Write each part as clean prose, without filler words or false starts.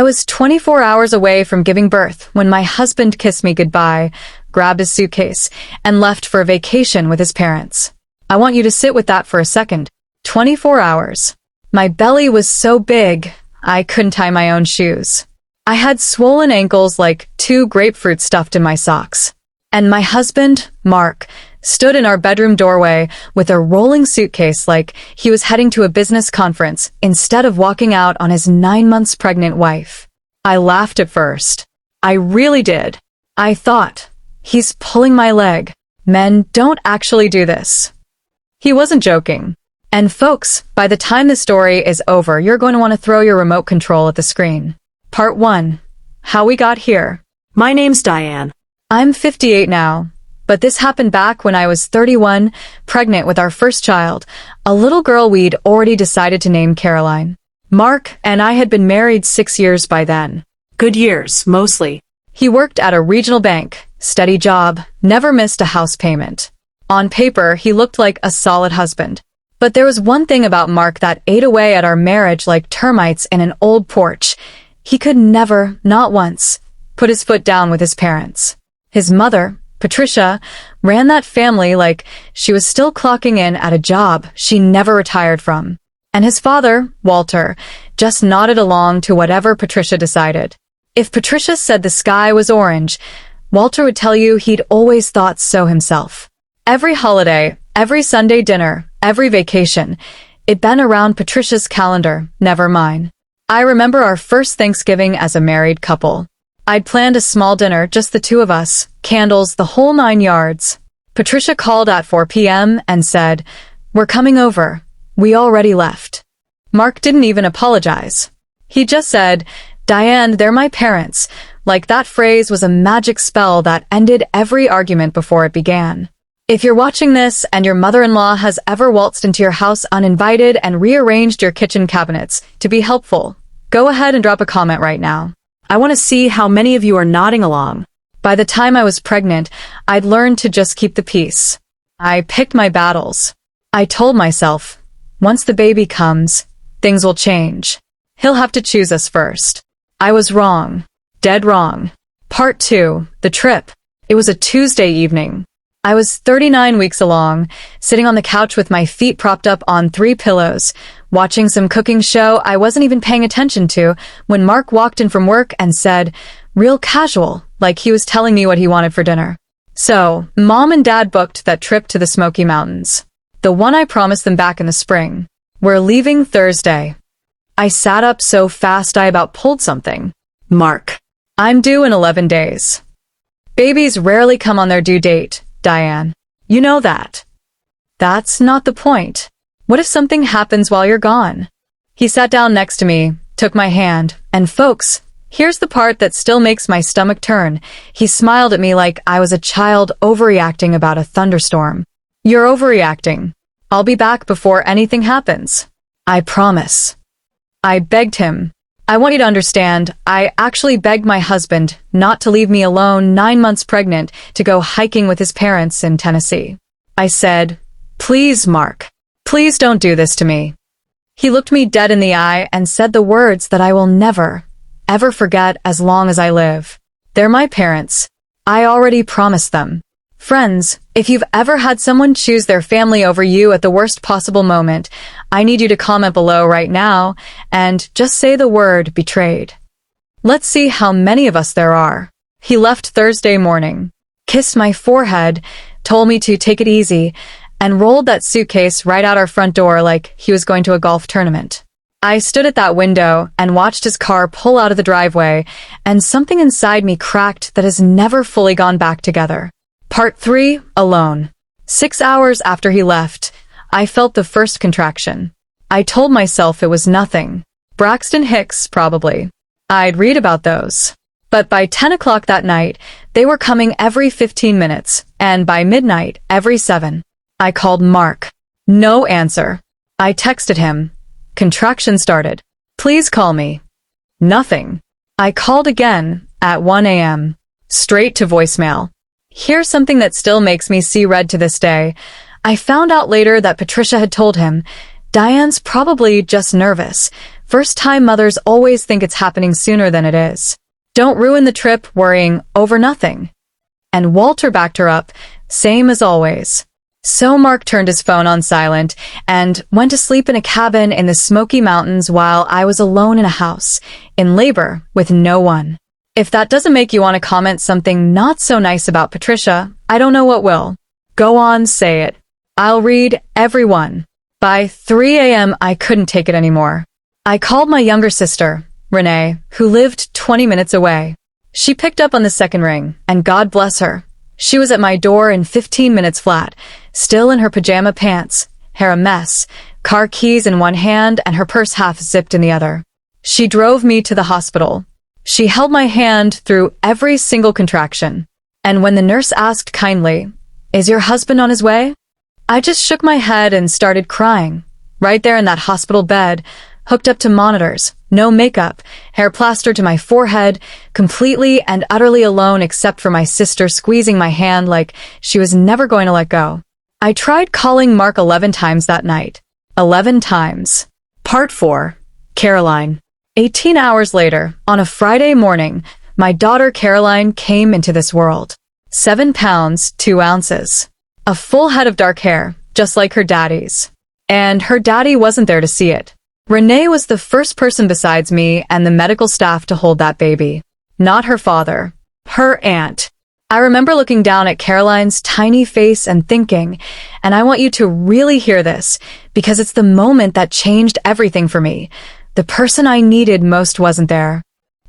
was 24 hours away from giving birth when my husband kissed me goodbye, grabbed his suitcase, and left for a vacation with his parents. I want you to sit with that for a second. 24 hours. My belly was so big, I couldn't tie my own shoes. I had swollen ankles like 2 grapefruits stuffed in my socks. And my husband, Mark, stood in our bedroom doorway with a rolling suitcase like he was heading to a business conference instead of walking out on his 9 months pregnant wife. I laughed at first. I really did. I thought, he's pulling my leg. Men don't actually do this. He wasn't joking. And folks, by the time the story is over, you're going to want to throw your remote control at the screen. Part 1. How we got here. My name's Diane. I'm 58 now, but this happened back when I was 31, pregnant with our first child, a little girl we'd already decided to name Caroline. Mark and I had been married 6 years by then. Good years, mostly. He worked at a regional bank, steady job, never missed a house payment. On paper, he looked like a solid husband. But there was one thing about Mark that ate away at our marriage like termites in an old porch. He could never, not once, put his foot down with his parents. His mother, Patricia, ran that family like she was still clocking in at a job she never retired from. And his father, Walter, just nodded along to whatever Patricia decided. If Patricia said the sky was orange, Walter would tell you he'd always thought so himself. Every holiday, every Sunday dinner, every vacation, it'd been around Patricia's calendar, never mine. I remember our first Thanksgiving as a married couple. I'd planned a small dinner, just the two of us, candles, the whole 9 yards. Patricia called at 4 p.m. and said, "We're coming over. We already left." Mark didn't even apologize. He just said, "Diane, they're my parents," like that phrase was a magic spell that ended every argument before it began. If you're watching this and your mother-in-law has ever waltzed into your house uninvited and rearranged your kitchen cabinets to be helpful, go ahead and drop a comment right now. I want to see how many of you are nodding along. By the time I was pregnant, I'd learned to just keep the peace. I picked my battles. I told myself, once the baby comes, things will change. He'll have to choose us first. I was wrong. Dead wrong. Part 2, the trip. It was a Tuesday evening. I was 39 weeks along, sitting on the couch with my feet propped up on 3 pillows, watching some cooking show I wasn't even paying attention to when Mark walked in from work and said, real casual, like he was telling me what he wanted for dinner. So, Mom and Dad booked that trip to the Smoky Mountains. The one I promised them back in the spring. We're leaving Thursday. I sat up so fast I about pulled something. Mark. I'm due in 11 days. Babies rarely come on their due date, Diane. You know that. That's not the point. What if something happens while you're gone? He sat down next to me, took my hand, and folks, here's the part that still makes my stomach turn. He smiled at me like I was a child overreacting about a thunderstorm. You're overreacting. I'll be back before anything happens. I promise. I begged him. I want you to understand, I actually begged my husband not to leave me alone 9 months pregnant to go hiking with his parents in Tennessee. I said, "Please, Mark, please don't do this to me." He looked me dead in the eye and said the words that I will never, ever forget as long as I live. They're my parents. I already promised them. Friends, if you've ever had someone choose their family over you at the worst possible moment, I need you to comment below right now and just say the word betrayed. Let's see how many of us there are. He left Thursday morning, kissed my forehead, told me to take it easy, and rolled that suitcase right out our front door like he was going to a golf tournament. I stood at that window and watched his car pull out of the driveway, and something inside me cracked that has never fully gone back together. Part 3, alone. 6 hours after he left, I felt the first contraction. I told myself it was nothing. Braxton Hicks, probably. I'd read about those. But by 10 o'clock that night, they were coming every 15 minutes, and by midnight, every 7. I called Mark. No answer. I texted him. Contraction started. Please call me. Nothing. I called again, at 1 a.m. Straight to voicemail. Here's something that still makes me see red to this day. I found out later that Patricia had told him, "Diane's probably just nervous. First-time mothers always think it's happening sooner than it is. Don't ruin the trip worrying over nothing. And Walter backed her up, same as always. So Mark turned his phone on silent and went to sleep in a cabin in the Smoky Mountains while I was alone in a house, in labor, with no one. If that doesn't make you want to comment something not so nice about Patricia, I don't know what will. Go on, say it. I'll read every one. By 3 a.m. I couldn't take it anymore. I called my younger sister, Renee, who lived 20 minutes away. She picked up on the second ring, and God bless her. She was at my door in 15 minutes flat, still in her pajama pants, hair a mess, car keys in one hand and her purse half zipped in the other. She drove me to the hospital. She held my hand through every single contraction. And when the nurse asked kindly, "Is your husband on his way?" I just shook my head and started crying. Right there in that hospital bed, hooked up to monitors, no makeup, hair plastered to my forehead, completely and utterly alone except for my sister squeezing my hand like she was never going to let go. I tried calling Mark 11 times that night. 11 times. Part 4. Caroline. 18 hours later, on a Friday morning, my daughter Caroline came into this world. 7 pounds, 2 ounces. A full head of dark hair, just like her daddy's. And her daddy wasn't there to see it. Renee was the first person besides me and the medical staff to hold that baby. Not her father. Her aunt. I remember looking down at Caroline's tiny face and thinking, and I want you to really hear this, because it's the moment that changed everything for me. The person I needed most wasn't there.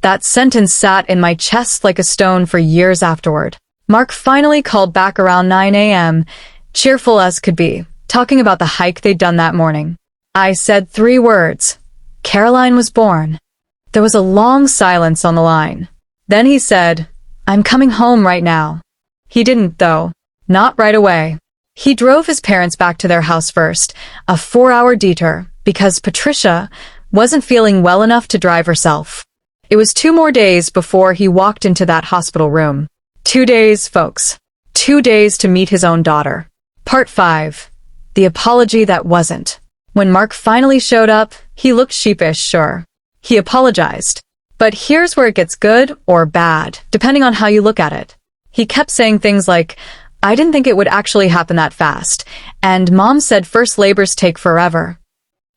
That sentence sat in my chest like a stone for years afterward. Mark finally called back around 9 a.m., cheerful as could be, talking about the hike they'd done that morning. I said 3 words. Caroline was born. There was a long silence on the line. Then he said, "I'm coming home right now." He didn't, though. Not right away. He drove his parents back to their house first, a 4-hour detour, because Patricia wasn't feeling well enough to drive herself. It was 2 more days before he walked into that hospital room. 2 days, folks. 2 days to meet his own daughter. Part 5. The apology that wasn't. When Mark finally showed up, he looked sheepish, sure. He apologized. But here's where it gets good or bad, depending on how you look at it. He kept saying things like, "I didn't think it would actually happen that fast," and Mom said first labors take forever.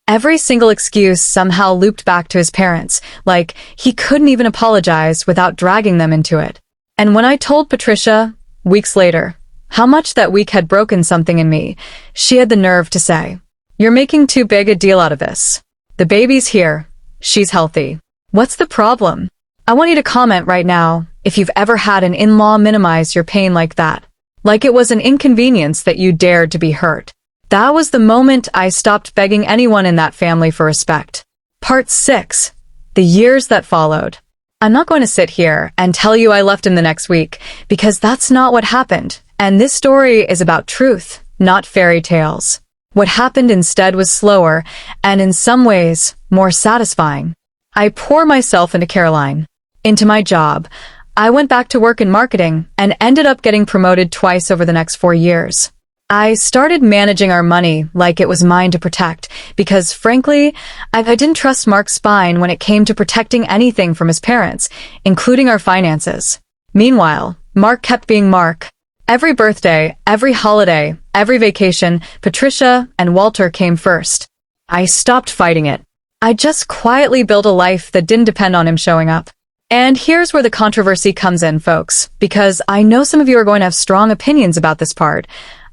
Every single excuse somehow looped back to his parents, like he couldn't even apologize without dragging them into it. And when I told Patricia, weeks later, how much that week had broken something in me, she had the nerve to say, "You're making too big a deal out of this. The baby's here. She's healthy. What's the problem?" I want you to comment right now if you've ever had an in-law minimize your pain like that. Like it was an inconvenience that you dared to be hurt. That was the moment I stopped begging anyone in that family for respect. Part 6. The years that followed. I'm not going to sit here and tell you I left him the next week, because that's not what happened, and this story is about truth, not fairy tales. What happened instead was slower, and in some ways, more satisfying. I pour myself into Caroline, into my job. I went back to work in marketing and ended up getting promoted twice over the next 4 years. I started managing our money like it was mine to protect, because frankly, I didn't trust Mark's spine when it came to protecting anything from his parents, including our finances. Meanwhile, Mark kept being Mark. Every birthday, every holiday, every vacation, Patricia and Walter came first. I stopped fighting it. I just quietly built a life that didn't depend on him showing up. And here's where the controversy comes in, folks, because I know some of you are going to have strong opinions about this part.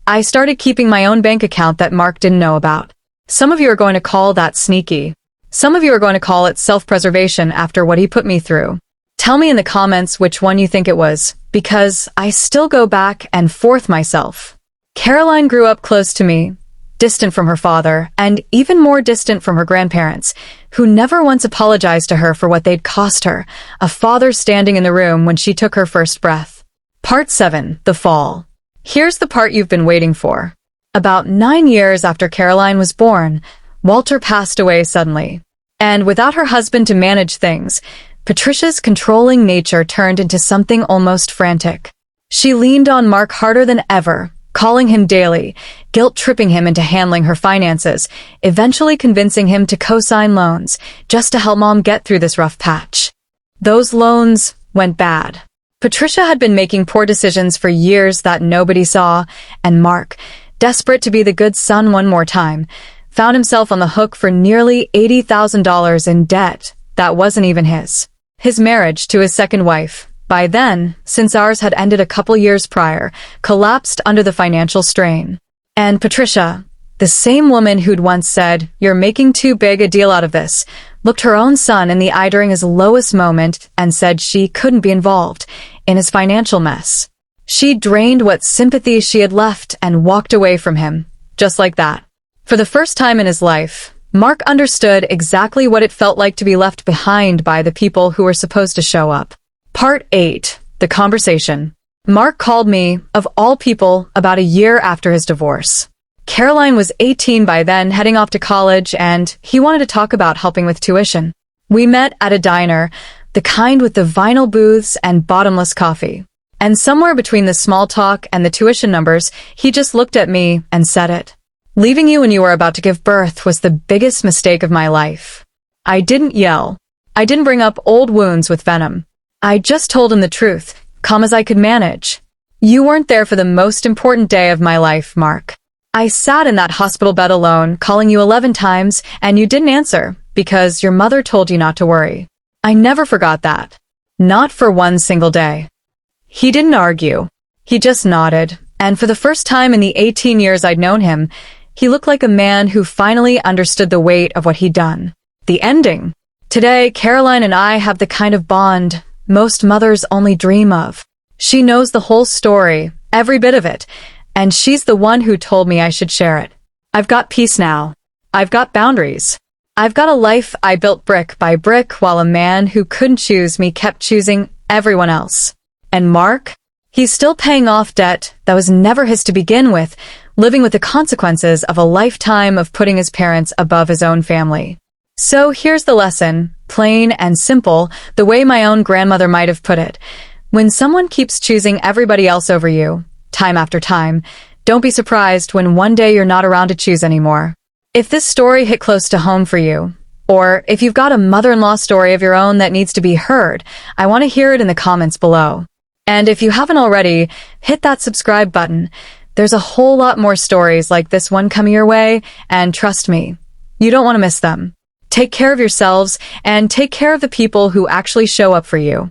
I started keeping my own bank account that Mark didn't know about. Some of you are going to call that sneaky. Some of you are going to call it self-preservation after what he put me through. Tell me in the comments which one you think it was, because I still go back and forth myself. Caroline grew up close to me, distant from her father, and even more distant from her grandparents, who never once apologized to her for what they'd cost her, a father standing in the room when she took her first breath. Part 7. The Fall. Here's the part you've been waiting for. About 9 years after Caroline was born, Walter passed away suddenly. And without her husband to manage things, Patricia's controlling nature turned into something almost frantic. She leaned on Mark harder than ever, calling him daily, guilt-tripping him into handling her finances, eventually convincing him to co-sign loans just to help Mom get through this rough patch. Those loans went bad. Patricia had been making poor decisions for years that nobody saw, and Mark, desperate to be the good son one more time, found himself on the hook for nearly $80,000 in debt that wasn't even his. His marriage to his second wife, by then, since ours had ended a couple years prior, collapsed under the financial strain. And Patricia, the same woman who'd once said, "You're making too big a deal out of this," looked her own son in the eye during his lowest moment and said she couldn't be involved in his financial mess. She drained what sympathy she had left and walked away from him, just like that. For the first time in his life, Mark understood exactly what it felt like to be left behind by the people who were supposed to show up. Part 8. The Conversation. Mark called me, of all people, about a year after his divorce. Caroline was 18 by then, heading off to college, and he wanted to talk about helping with tuition. We met at a diner, the kind with the vinyl booths and bottomless coffee. And somewhere between the small talk and the tuition numbers, he just looked at me and said it. "Leaving you when you were about to give birth was the biggest mistake of my life." I didn't yell. I didn't bring up old wounds with venom. I just told him the truth, calm as I could manage. "You weren't there for the most important day of my life, Mark. I sat in that hospital bed alone, calling you 11 times, and you didn't answer because your mother told you not to worry. I never forgot that. Not for one single day." He didn't argue. He just nodded, and for the first time in the 18 years I'd known him, he looked like a man who finally understood the weight of what he'd done. The ending. Today, Caroline and I have the kind of bond most mothers only dream of. She knows the whole story, every bit of it, and she's the one who told me I should share it. I've got peace now. I've got boundaries. I've got a life I built brick by brick while a man who couldn't choose me kept choosing everyone else. And Mark? He's still paying off debt that was never his to begin with, living with the consequences of a lifetime of putting his parents above his own family. So here's the lesson, plain and simple, the way my own grandmother might have put it. When someone keeps choosing everybody else over you, time after time, don't be surprised when one day you're not around to choose anymore. If this story hit close to home for you, or if you've got a mother-in-law story of your own that needs to be heard, I want to hear it in the comments below. And if you haven't already, hit that subscribe button. There's a whole lot more stories like this one coming your way, and trust me, you don't want to miss them. Take care of yourselves, and take care of the people who actually show up for you.